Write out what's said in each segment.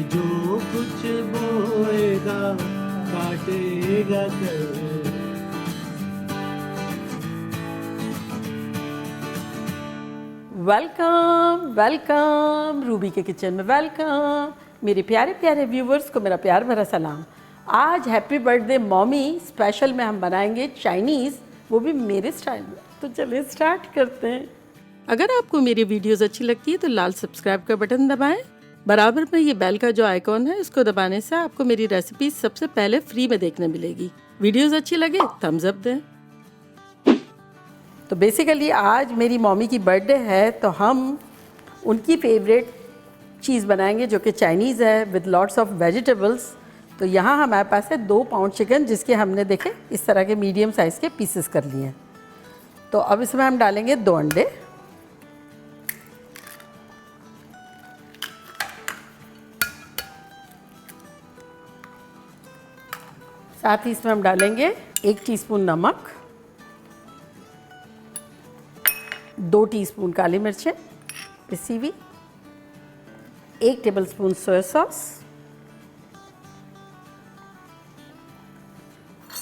जो कुछ बोएगा काटेगा कर। वेलकम वेलकम रूबी के किचन में वेलकम। मेरे प्यारे प्यारे व्यूवर्स को मेरा प्यार भरा सलाम। आज हैप्पी बर्थडे मॉमी स्पेशल में हम बनाएंगे चाइनीज़, वो भी मेरे स्टाइल में। तो चलिए स्टार्ट करते हैं। अगर आपको मेरी वीडियोस अच्छी लगती है तो लाल सब्सक्राइब का बटन दबाएं। बराबर में ये बेल का जो आइकॉन है इसको दबाने से आपको मेरी रेसिपी सबसे पहले फ्री में देखने मिलेगी। वीडियोस अच्छी लगे थम्स अप दें। तो बेसिकली आज मेरी मम्मी की बर्थडे है तो हम उनकी फेवरेट चीज़ बनाएंगे जो कि चाइनीज़ है विद लॉट्स ऑफ वेजिटेबल्स। तो यहाँ हमारे पास है 2 पाउंड चिकन, जिसके हमने देखे इस तरह के मीडियम साइज़ के पीसेस कर लिए हैं। तो अब इसमें हम डालेंगे 2 अंडे, साथ ही इसमें हम डालेंगे 1 टीस्पून नमक, 2 टीस्पून काली मिर्चें पिसी हुई, 1 tablespoon soya sauce,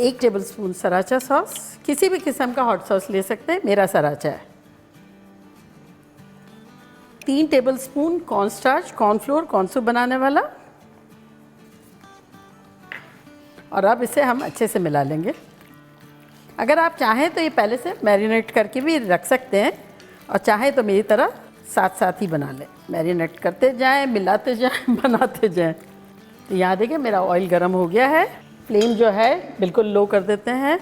1 tablespoon sriracha sauce, किसी भी किस्म का हॉट सॉस ले सकते हैं, मेरा सराचा है, 3 टेबलस्पून कॉर्नस्टार्च, कॉर्नफ्लोर, कॉर्नसूप बनाने वाला। और अब इसे हम अच्छे से मिला लेंगे। अगर आप चाहें तो ये पहले से मैरिनेट करके भी रख सकते हैं और चाहें तो मेरी तरह साथ साथ ही बना लें। मैरिनेट करते जाएं, मिलाते जाएं, बनाते जाएं। तो यहाँ देखिए मेरा ऑयल गर्म हो गया है। फ्लेम जो है बिल्कुल लो कर देते हैं।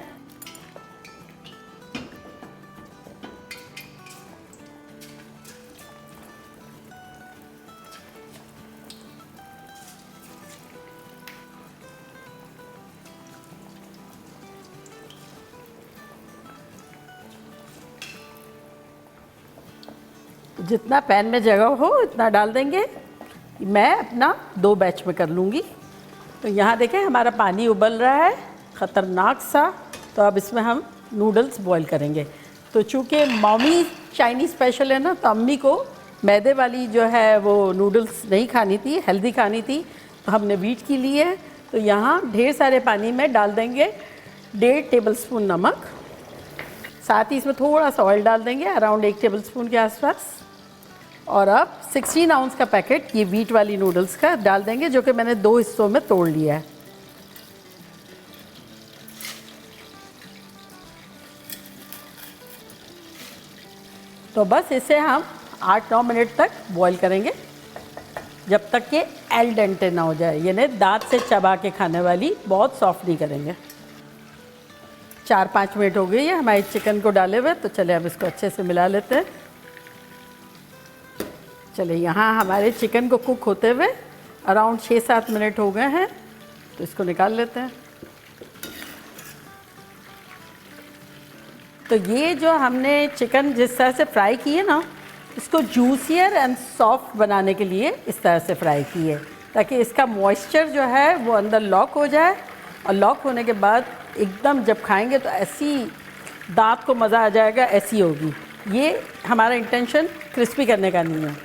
जितना पैन में जगह हो इतना डाल देंगे। मैं अपना 2 बैच में कर लूँगी। तो यहाँ देखें हमारा पानी उबल रहा है ख़तरनाक सा। तो अब इसमें हम नूडल्स बॉईल करेंगे। तो चूँकि मम्मी चाइनीज़ स्पेशल है ना, तो अम्मी को मैदे वाली जो है वो नूडल्स नहीं खानी थी, हेल्दी खानी थी, तो हमने व्हीट की ली है। तो यहाँ ढेर सारे पानी में डाल देंगे 1.5 टेबलस्पून नमक, साथ ही इसमें थोड़ा सा ऑयल डाल देंगे अराउंड 1 टेबलस्पून के आसपास। और अब 16 आउंस का पैकेट ये व्हीट वाली नूडल्स का डाल देंगे, जो कि मैंने 2 हिस्सों में तोड़ लिया है। तो बस इसे हम 8-9 मिनट तक बॉईल करेंगे, जब तक कि एल डेंटे ना हो जाए, यानी दांत से चबा के खाने वाली, बहुत सॉफ्ट नहीं करेंगे। 4-5 मिनट हो गई है हमारे चिकन को डाले हुए। तो चले अब इसको अच्छे से मिला लेते हैं। चले यहाँ हमारे चिकन को कुक होते हुए अराउंड 6-7 मिनट हो गए हैं। तो इसको निकाल लेते हैं। तो ये जो हमने चिकन जिस तरह से फ्राई की है ना, इसको जूसियर एंड सॉफ्ट बनाने के लिए इस तरह से फ्राई की है, ताकि इसका मॉइस्चर जो है वो अंदर लॉक हो जाए। और लॉक होने के बाद एकदम जब खाएंगे तो ऐसी दांत को मज़ा आ जाएगा, ऐसी होगी। ये हमारा इंटेंशन क्रिस्पी करने का नहीं है।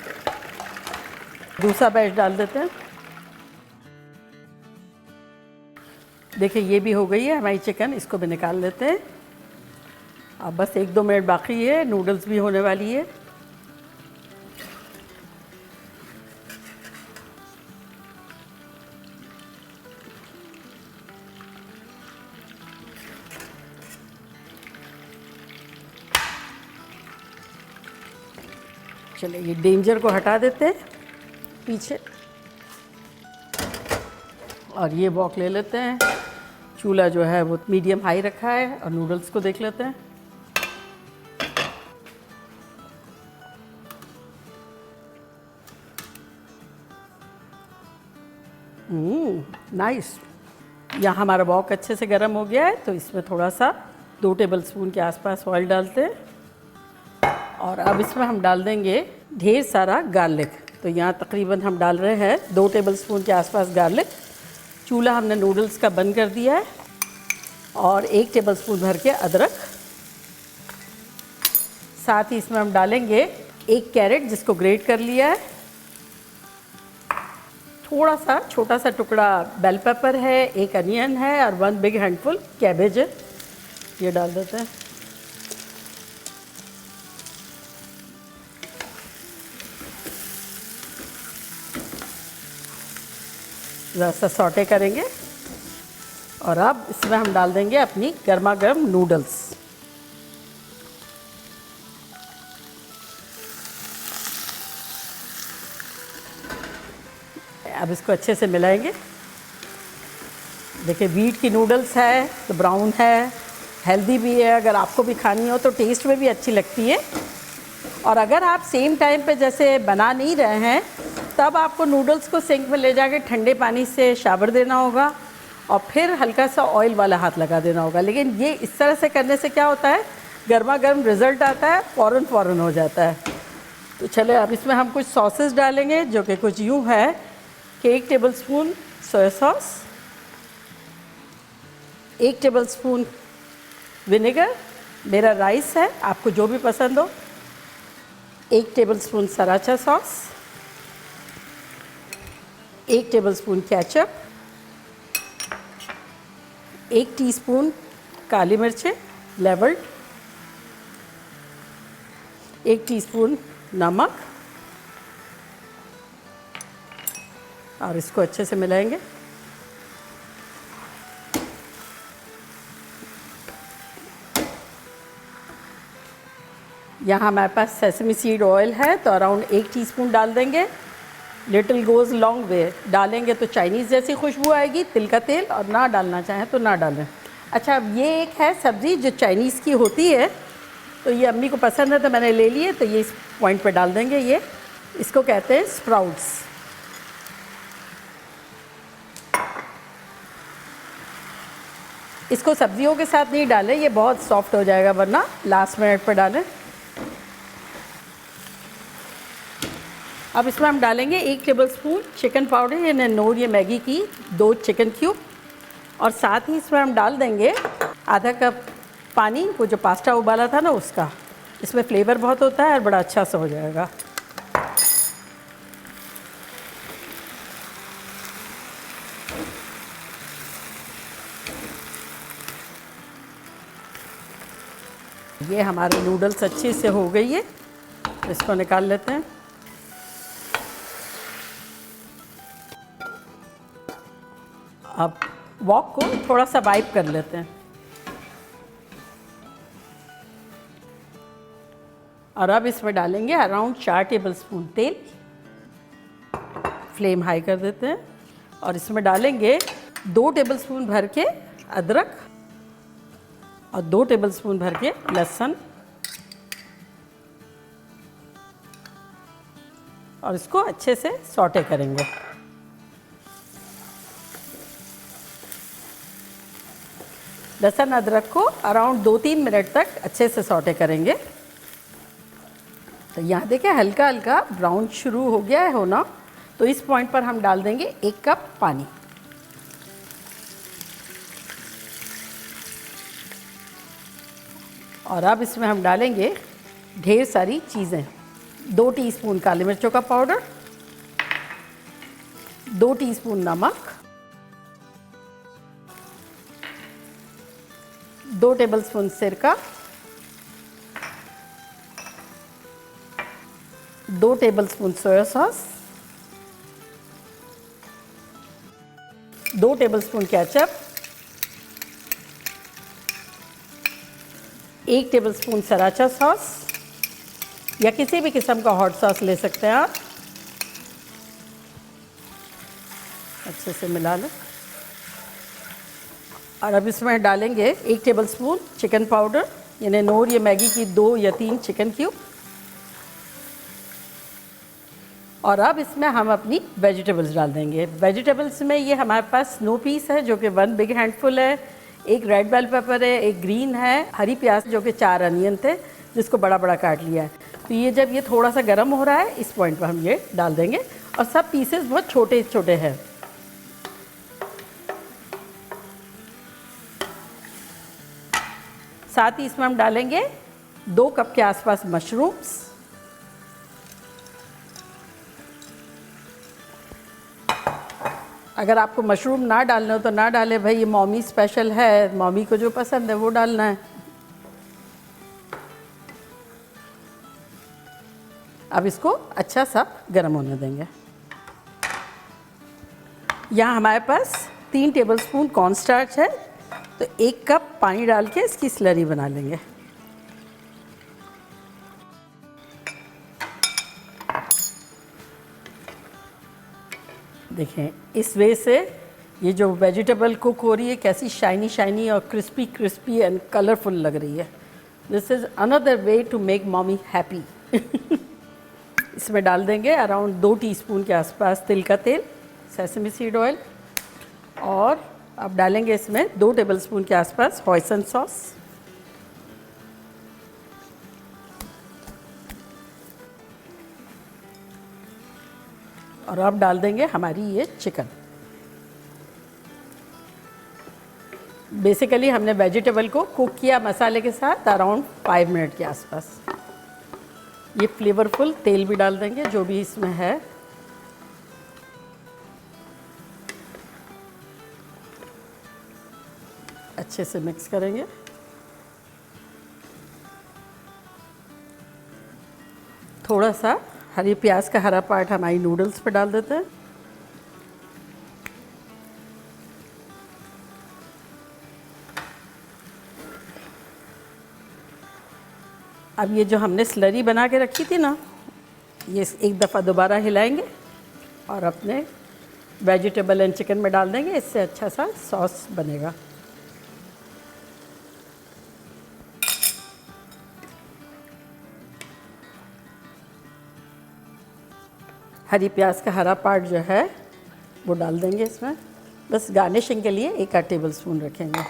दूसरा बैच डाल देते हैं। देखिए ये भी हो गई है हमारी चिकन, इसको भी निकाल लेते हैं। अब बस 1-2 मिनट बाकी है, नूडल्स भी होने वाली है। चलिए ये डेंजर को हटा देते हैं पीछे, और ये वॉक ले लेते हैं। चूल्हा जो है वो मीडियम हाई रखा है। और नूडल्स को देख लेते हैं। नाइस। यहाँ हमारा वॉक अच्छे से गर्म हो गया है। तो इसमें थोड़ा सा 2 टेबलस्पून के आसपास ऑयल डालते हैं। और अब इसमें हम डाल देंगे ढेर सारा गार्लिक। तो यहाँ तकरीबन हम डाल रहे हैं 2 टेबलस्पून के आसपास गार्लिक। चूल्हा हमने नूडल्स का बंद कर दिया है। और 1 टेबलस्पून भर के अदरक, साथ ही इसमें हम डालेंगे 1 कैरेट जिसको ग्रेट कर लिया है, थोड़ा सा छोटा सा टुकड़ा बेल पेपर है, एक अनियन है और 1 बिग हैंडफुल कैबेज है, ये डाल देते हैं। ज़रा सा सॉटे करेंगे और अब इसमें हम डाल देंगे अपनी गर्मा गर्म नूडल्स। अब इसको अच्छे से मिलाएंगे। देखिए व्हीट की नूडल्स है तो ब्राउन है, हेल्दी भी है, अगर आपको भी खानी हो तो टेस्ट में भी अच्छी लगती है। और अगर आप सेम टाइम पे जैसे बना नहीं रहे हैं तब आपको नूडल्स को सिंक में ले जाके ठंडे पानी से शावर देना होगा और फिर हल्का सा ऑयल वाला हाथ लगा देना होगा। लेकिन ये इस तरह से करने से क्या होता है, गर्मा गर्म रिज़ल्ट आता है, फ़ौरन हो जाता है। तो चले अब इसमें हम कुछ सॉसेस डालेंगे जो कि कुछ यूँ है कि 1 tablespoon soya sauce, 1 tablespoon vinegar, मेरा राइस है, आपको जो भी पसंद हो, 1 tablespoon sriracha sauce, 1 tablespoon ketchup, 1 teaspoon काली मिर्चें लेवल्ड, 1 टीस्पून नमक और इसको अच्छे से मिलाएंगे। यहाँ हमारे पास सेसमी सीड ऑयल है तो अराउंड 1 टीस्पून डाल देंगे। लिटिल गोज़ लॉन्ग वे, डालेंगे तो चाइनीज़ जैसी खुशबू आएगी, तिल का तेल, और ना डालना चाहें तो ना डालें। अच्छा, अब ये एक है सब्ज़ी जो चाइनीज़ की होती है, तो ये अम्मी को पसंद है तो मैंने ले लिए, तो ये इस पॉइंट पे डाल देंगे। ये इसको कहते हैं स्प्राउट्स। इसको सब्जियों के साथ नहीं डालें, ये बहुत सॉफ्ट हो जाएगा, वरना लास्ट मिनट पर डालें। अब इसमें हम डालेंगे 1 टेबलस्पून चिकन पाउडर, यानी नोर ये मैगी की 2 चिकन क्यूब, और साथ ही इसमें हम डाल देंगे आधा कप पानी, वो जो पास्ता उबाला था ना उसका। इसमें फ्लेवर बहुत होता है और बड़ा अच्छा सा हो जाएगा। ये हमारे नूडल्स अच्छे से हो गई है, इसको निकाल लेते हैं। अब वॉक को थोड़ा सा वाइप कर लेते हैं और अब इसमें डालेंगे अराउंड 4 टेबलस्पून तेल। फ्लेम हाई कर देते हैं और इसमें डालेंगे 2 टेबलस्पून भर के अदरक और 2 टेबलस्पून भर के लहसुन, और इसको अच्छे से सॉटे करेंगे। लहसुन अदरक को अराउंड 2-3 मिनट तक अच्छे से सॉटे करेंगे। तो यहाँ देखिए हल्का हल्का ब्राउन शुरू हो गया है होना, तो इस पॉइंट पर हम डाल देंगे 1 कप पानी। और अब इसमें हम डालेंगे ढेर सारी चीज़ें। 2 टीस्पून काली मिर्चों का पाउडर, 2 टीस्पून नमक, 2 टेबलस्पून सिरका, 2 tablespoon soya sauce, 2 tablespoon ketchup, 1 tablespoon sriracha sauce या किसी भी किस्म का हॉट सॉस ले सकते हैं आप। अच्छे से मिला लें और अब इसमें डालेंगे 1 टेबलस्पून चिकन पाउडर, यानी नोर ये मैगी की 2 या 3 चिकन क्यूब। और अब इसमें हम अपनी वेजिटेबल्स डाल देंगे। वेजिटेबल्स में ये हमारे पास स्नो पीस है जो कि 1 बिग हैंडफुल है, 1 रेड बेल पेपर है, 1 ग्रीन है, हरी प्याज जो कि 4 अनियन थे जिसको बड़ा बड़ा काट लिया है। तो ये जब ये थोड़ा सा गर्म हो रहा है इस पॉइंट पर हम ये डाल देंगे, और सब पीसेस बहुत छोटे छोटे हैं। साथ ही इसमें हम डालेंगे 2 कप के आसपास मशरूम्स, अगर आपको मशरूम ना डालना हो तो ना डाले भाई, ये मॉमी स्पेशल है, मॉमी को जो पसंद है वो डालना है। अब इसको अच्छा सा गर्म होने देंगे। यहाँ हमारे पास 3 टेबलस्पून कॉर्नस्टार्च है, तो 1 कप पानी डाल के इसकी स्लरी बना लेंगे। देखें इस वे से ये जो वेजिटेबल कुक हो रही है कैसी शाइनी शाइनी और क्रिस्पी क्रिस्पी एंड कलरफुल लग रही है। This is another way to make mommy happy. इसमें डाल देंगे अराउंड 2 टीस्पून के आसपास तिल का तेल, सेसमी सीड ऑयल, और अब डालेंगे इसमें 2 टेबलस्पून के आसपास हॉइसन सॉस, और अब डाल देंगे हमारी ये चिकन। बेसिकली हमने वेजिटेबल को कुक किया मसाले के साथ अराउंड 5 मिनट के आसपास। ये फ्लेवरफुल तेल भी डाल देंगे जो भी इसमें है। अच्छे से मिक्स करेंगे। थोड़ा सा हरी प्याज का हरा पार्ट हमारी नूडल्स पे डाल देते हैं। अब ये जो हमने स्लरी बना के रखी थी ना, ये एक दफ़ा दोबारा हिलाएंगे और अपने वेजिटेबल एंड चिकन में डाल देंगे। इससे अच्छा सा सॉस बनेगा। हरी प्याज का हरा पार्ट जो है वो डाल देंगे इसमें। बस गार्निशिंग के लिए 1 आध टेबलस्पून रखेंगे।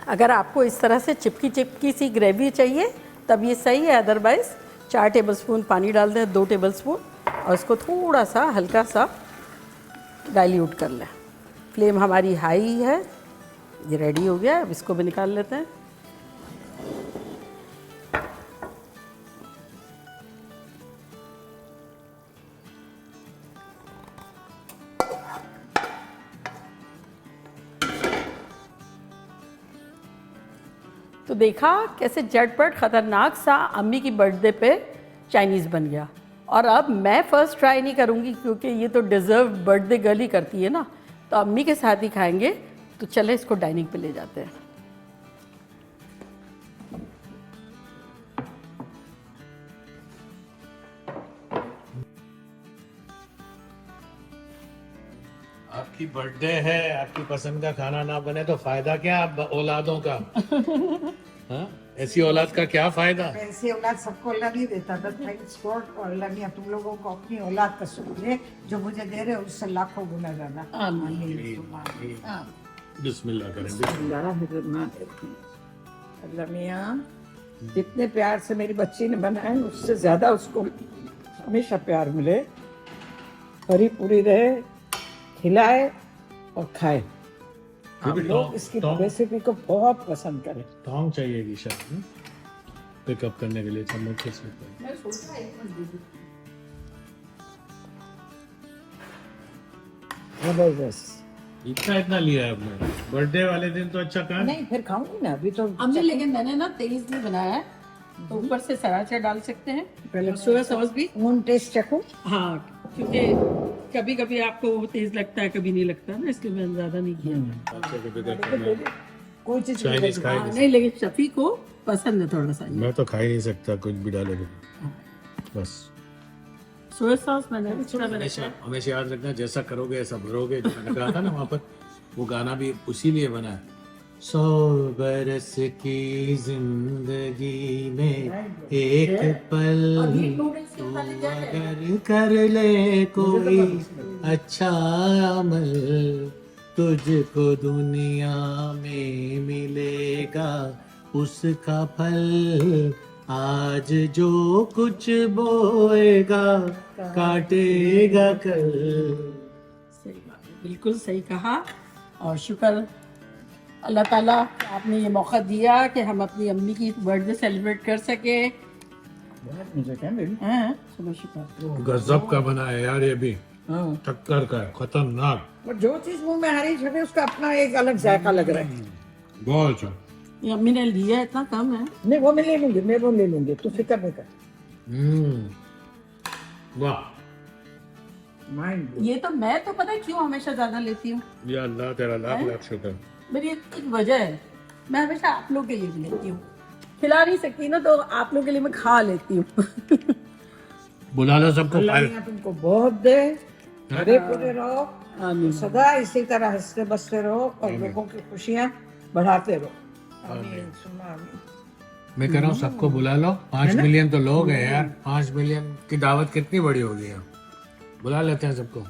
अगर आपको इस तरह से चिपकी चिपकी सी ग्रेवी चाहिए तब ये सही है, अदरवाइज़ 4 टेबलस्पून पानी डाल दें, 2 टेबलस्पून, और इसको थोड़ा सा हल्का सा डाइल्यूट कर लें। फ्लेम हमारी हाई है। ये रेडी हो गया। अब इसको भी निकाल लेते हैं। तो देखा कैसे झटपट ख़तरनाक सा अम्मी की बर्थडे पे चाइनीज़ बन गया। और अब मैं फ़र्स्ट ट्राई नहीं करूँगी क्योंकि ये तो डिज़र्व बर्थडे गर्ल ही करती है ना, तो अम्मी के साथ ही खाएंगे। तो चले इसको डाइनिंग पे ले जाते हैं। आपकी बर्थडे है, आपकी पसंद का खाना ना बने तो फायदा क्या आप औलादों का? हाँ? ऐसी औलाद का क्या फायदा? ऐसी औलाद सबको अल्लाह नहीं देता, बस थैंक्स गॉड और अल्लाह ने तुम लोगों को अपनी औलाद का शुक्र है जो मुझे दे रहे हो, उससे लाखों गुना ज्यादा। बिस्मिल्लाह करें। अल्लाह मियाँ जितने प्यार से मेरी बच्ची ने बनाया उससे ज्यादा उसको हमेशा प्यार मिले, भरी पूरी रहे, खिलाए और खाए। आप लोग इसकी रेसिपी को बहुत पसंद करें। टोंग चाहिएगी शायद पिकअप करने के लिए, चम्मच से। जबरदस्त। इतना लिया है आपने बर्थडे वाले दिन तो अच्छा कहा। नहीं फिर खाऊंगी ना अभी तो अम्मी, लेकिन मैंने ना तेज नहीं बनाया है, तो ऊपर से सराचा डाल सकते हैं, पहले सोया सॉस भी। नून टेस्ट चखूं। हाँ, क्योंकि कभी कभी आपको वो तेज लगता है, कभी नहीं लगता ना, इसलिए मैंने ज़्यादा नहीं किया। कोई चीज चाइनीज खाई हाँ, नहीं, लेकिन शफी को पसंद है थोड़ा सा। मैं तो खा ही नहीं सकता कुछ भी डालोगे। बस सोया सॉस मैंने एक्स्ट्रा बनाया। हमेशा याद रखना, जैसा करोगे ऐसा भरोगे। जो मैंने कहा था ना वहाँ पर, वो गाना भी उसी लिए बना है। 100 बरस की जिंदगी में एक पल तू अगर कर ले कोई अच्छा अमल, तुझको दुनिया में मिलेगा उसका फल। आज जो कुछ बोएगा काटेगा कल। सही बात है, बिल्कुल सही कहा। और शुक्र अल्लाह ताला आपने ये मौका दिया कि हम अपनी अम्मी की बर्थडे सेलिब्रेट कर सके। बहुत मजे का है बेबी। हाँ सुबह शिकार। गजब का बना है यार ये भी, हाँ टक्कर का है, खतरनाक। और जो चीज मुंह में आ रही छठे उसका अपना एक अलग जायका लग रहा है। बहुत अच्छा। ये अम्मी ने लिया इतना कम है। नहीं वो मैं ले लूंगी, मैं वो ले लूंगी, तू फिक्र नहीं कर। वाह, माइंड ये तो मैं तो पता है क्यों हमेशा ज्यादा लेती हूँ, या अल्लाह तेरा लाख लाख शुक्र। मेरी एक वजह है, मैं हमेशा आप लोग के लिए भी लेती हूँ। खिला नहीं सकती ना तो आप लोग के लिए मैं खा लेती हूँ। बुला लो सबको। अल्लाह तुमको बहुत दे, हरे पूरे रहो, आमीन। सदा इसी तरह हंसते बसते रहो और लोगों की खुशियां बढ़ाते रहो। आमीन सुम्मा आमीन। मैं कह रहा हूँ सबको बुला लो, 5 मिलियन तो लोग हैं यार, 5 मिलियन की दावत कितनी बड़ी होगी यार। बुला लेते हैं सबको।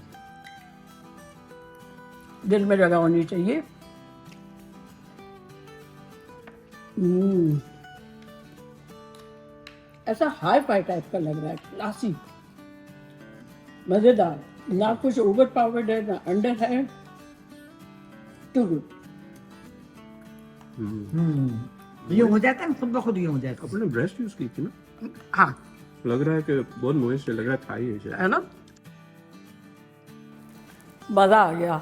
दिल में जगह होनी चाहिए। ऐसा हाई फाई टाइप का लग रहा है, क्लासी, मजेदार, ना कुछ ओवर पावर्ड है ना अंडर है, टू गुड। ये हो जाता है ना, खुद ब खुद ये हो जाता अपने ब्रेस्ट यूज की थी ना, हाँ लग रहा है कि बहुत मोइस्ट है, लग रहा है थाई है शायद। है ना, मज़ा आ गया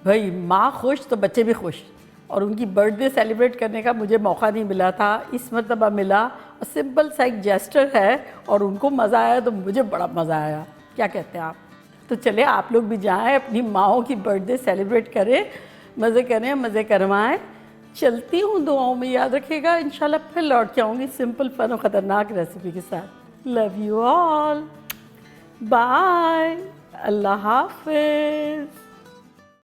भाई। माँ खुश तो बच्चे भी खुश। और उनकी बर्थडे सेलिब्रेट करने का मुझे मौका नहीं मिला था, इस मरतबा मिला। और सिंपल सा एक जेस्टर है और उनको मज़ा आया तो मुझे बड़ा मज़ा आया। क्या कहते हैं आप? तो चले आप लोग भी जाएं, अपनी माँओं की बर्थडे सेलिब्रेट करें, मज़े करें, मज़े करवाएं। चलती हूँ, दुआओं में याद रखिएगा। इंशाल्लाह फिर लौट के आऊँगी सिंपल फन और ख़तरनाक रेसिपी के साथ। लव यू ऑल, बाय, अल्लाह हाफिज़।